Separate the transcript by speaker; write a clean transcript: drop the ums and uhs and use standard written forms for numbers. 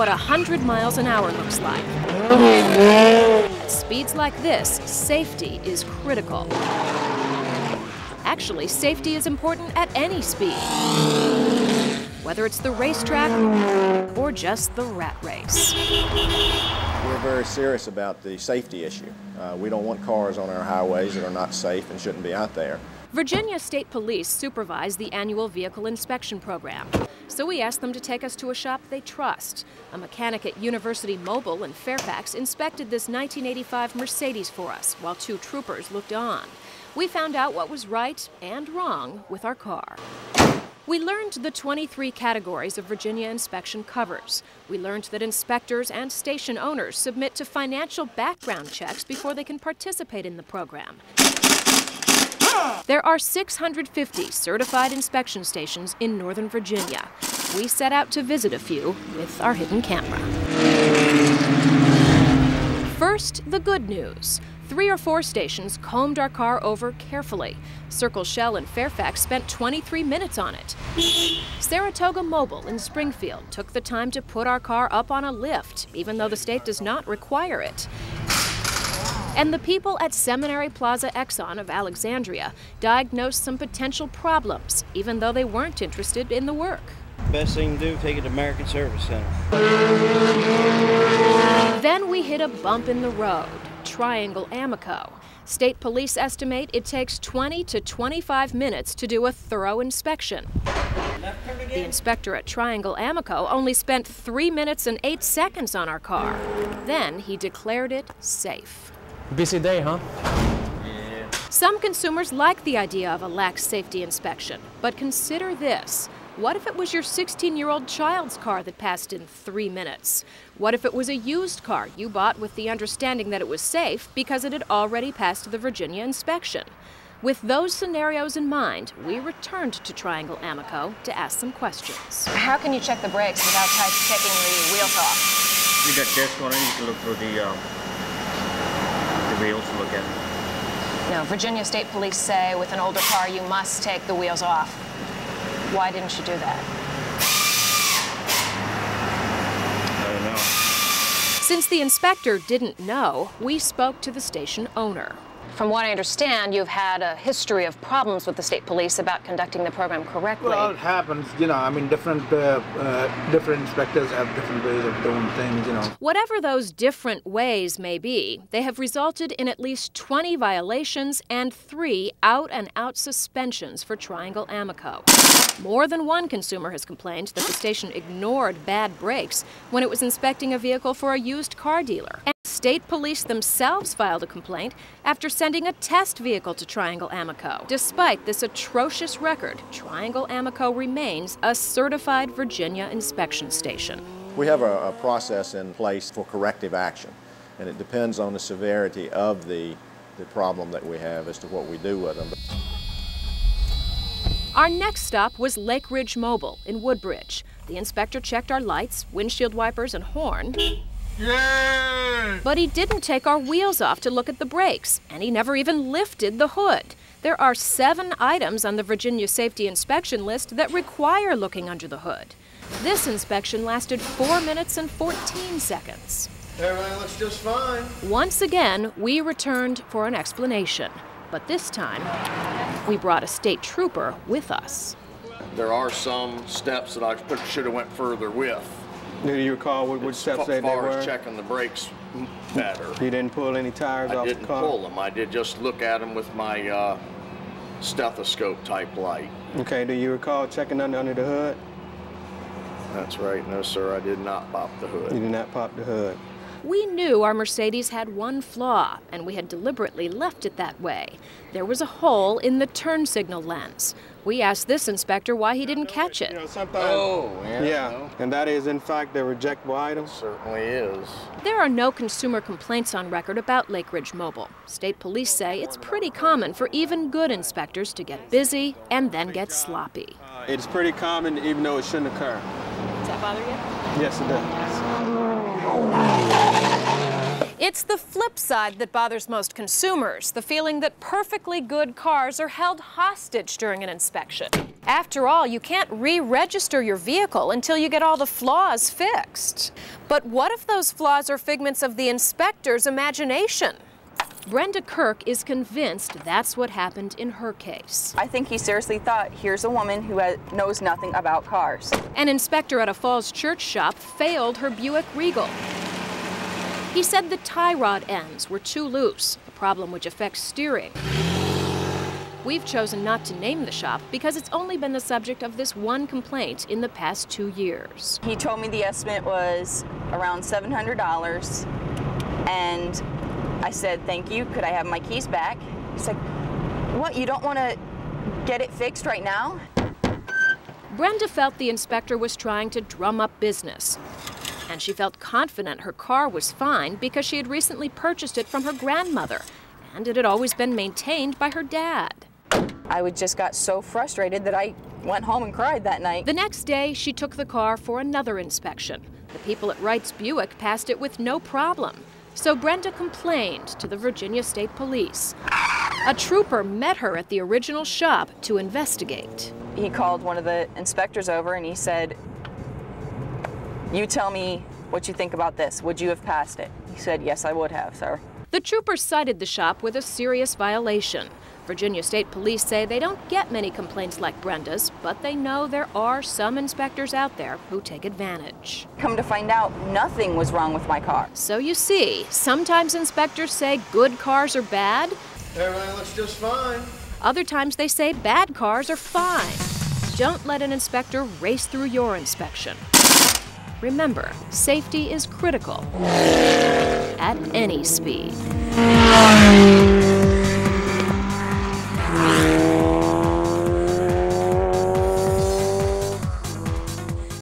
Speaker 1: what 100 miles an hour looks like. At speeds like this, safety is critical. Actually, safety is important at any speed, whether it's the racetrack or just the rat race.
Speaker 2: We're very serious about the safety issue. We don't want cars on our highways that are not safe and shouldn't be out there.
Speaker 1: Virginia State Police supervise the annual vehicle inspection program, so we asked them to take us to a shop they trust. A mechanic at University Mobile in Fairfax inspected this 1985 Mercedes for us while two troopers looked on. We found out what was right and wrong with our car. We learned the 23 categories of Virginia inspection covers. We learned that inspectors and station owners submit to financial background checks before they can participate in the program. There are 650 certified inspection stations in Northern Virginia. We set out to visit a few with our hidden camera. First, the good news. 3 or 4 stations combed our car over carefully. Circle Shell in Fairfax spent 23 minutes on it. Saratoga Mobile in Springfield took the time to put our car up on a lift, even though the state does not require it. And the people at Seminary Plaza Exxon of Alexandria diagnosed some potential problems, even though they weren't interested in the work.
Speaker 3: Best thing to do, take it to American Service Center.
Speaker 1: Then we hit a bump in the road, Triangle Amoco. State police estimate it takes 20 to 25 minutes to do a thorough inspection. The inspector at Triangle Amoco only spent 3 minutes and 8 seconds on our car. Then he declared it safe.
Speaker 4: Busy day, huh?
Speaker 3: Yeah.
Speaker 1: Some consumers like the idea of a lax safety inspection, but consider this. What if it was your 16-year-old child's car that passed in 3 minutes? What if it was a used car you bought with the understanding that it was safe because it had already passed the Virginia inspection? With those scenarios in mind, we returned to Triangle Amoco to ask some questions.
Speaker 5: How can you check the brakes without taking the wheels off?
Speaker 6: You got disc on it, you can look through the wheels to look at it.
Speaker 5: No, Virginia State Police say with an older car you must take the wheels off. Why didn't you do that?
Speaker 6: I don't know.
Speaker 1: Since the inspector didn't know, we spoke to the station owner.
Speaker 5: From what I understand, you've had a history of problems with the state police about conducting the program correctly.
Speaker 7: Well, it happens, you know, I mean, different inspectors have different ways of doing things, you know.
Speaker 1: Whatever those different ways may be, they have resulted in at least 20 violations and 3 out-and-out suspensions for Triangle Amoco. More than one consumer has complained that the station ignored bad brakes when it was inspecting a vehicle for a used car dealer. And state police themselves filed a complaint after sending a test vehicle to Triangle Amoco. Despite this atrocious record, Triangle Amoco remains a certified Virginia inspection station.
Speaker 2: We have a process in place for corrective action, and it depends on the severity of the problem that we have as to what we do with them.
Speaker 1: Our next stop was Lake Ridge Mobile in Woodbridge. The inspector checked our lights, windshield wipers, and horn. Yay! But he didn't take our wheels off to look at the brakes, and he never even lifted the hood. There are 7 items on the Virginia Safety Inspection list that require looking under the hood. This inspection lasted 4 minutes and 14 seconds.
Speaker 7: Everything looks just fine.
Speaker 1: Once again, we returned for an explanation. But this time, we brought a state trooper with us.
Speaker 8: There are some steps that I should have went further with.
Speaker 4: Do you recall which steps they were?
Speaker 8: As far as checking the brakes better.
Speaker 4: You didn't pull any tires off the car?
Speaker 8: I didn't pull them. I did just look at them with my stethoscope type light.
Speaker 4: Okay, do you recall checking under the hood?
Speaker 8: That's right. No, sir, I did not pop the hood.
Speaker 4: You did not pop the hood.
Speaker 1: We knew our Mercedes had one flaw, and we had deliberately left it that way. There was a hole in the turn signal lens. We asked this inspector why he didn't catch it.
Speaker 8: Yeah,
Speaker 4: And that is, in fact, a rejectable item?
Speaker 8: It certainly is.
Speaker 1: There are no consumer complaints on record about Lake Ridge Mobile. State police say it's pretty common for even good inspectors to get busy and then get sloppy.
Speaker 4: It's pretty common, even though it shouldn't occur.
Speaker 5: Does that bother you?
Speaker 4: Yes, it does.
Speaker 1: It's the flip side that bothers most consumers, the feeling that perfectly good cars are held hostage during an inspection. After all, you can't re-register your vehicle until you get all the flaws fixed. But what if those flaws are figments of the inspector's imagination? Brenda Kirk is convinced that's what happened in her case.
Speaker 9: I think he seriously thought, here's a woman who knows nothing about cars.
Speaker 1: An inspector at a Falls Church shop failed her Buick Regal. He said the tie rod ends were too loose, a problem which affects steering. We've chosen not to name the shop because it's only been the subject of this one complaint in the past 2 years.
Speaker 9: He told me the estimate was around $700, and I said, thank you, could I have my keys back? He's like, what, you don't want to get it fixed right now?
Speaker 1: Brenda felt the inspector was trying to drum up business. And she felt confident her car was fine because she had recently purchased it from her grandmother, and it had always been maintained by her dad.
Speaker 9: I just got so frustrated that I went home and cried that night.
Speaker 1: The next day, she took the car for another inspection. The people at Wright's Buick passed it with no problem. So Brenda complained to the Virginia State Police. A trooper met her at the original shop to investigate.
Speaker 9: He called one of the inspectors over and he said, you tell me what you think about this. Would you have passed it? He said, yes, I would have, sir.
Speaker 1: The trooper cited the shop with a serious violation. Virginia State Police say they don't get many complaints like Brenda's, but they know there are some inspectors out there who take advantage.
Speaker 9: Come to find out, nothing was wrong with my car.
Speaker 1: So you see, sometimes inspectors say good cars are bad.
Speaker 8: Everything looks just fine.
Speaker 1: Other times they say bad cars are fine. Don't let an inspector race through your inspection. Remember, safety is critical at any speed.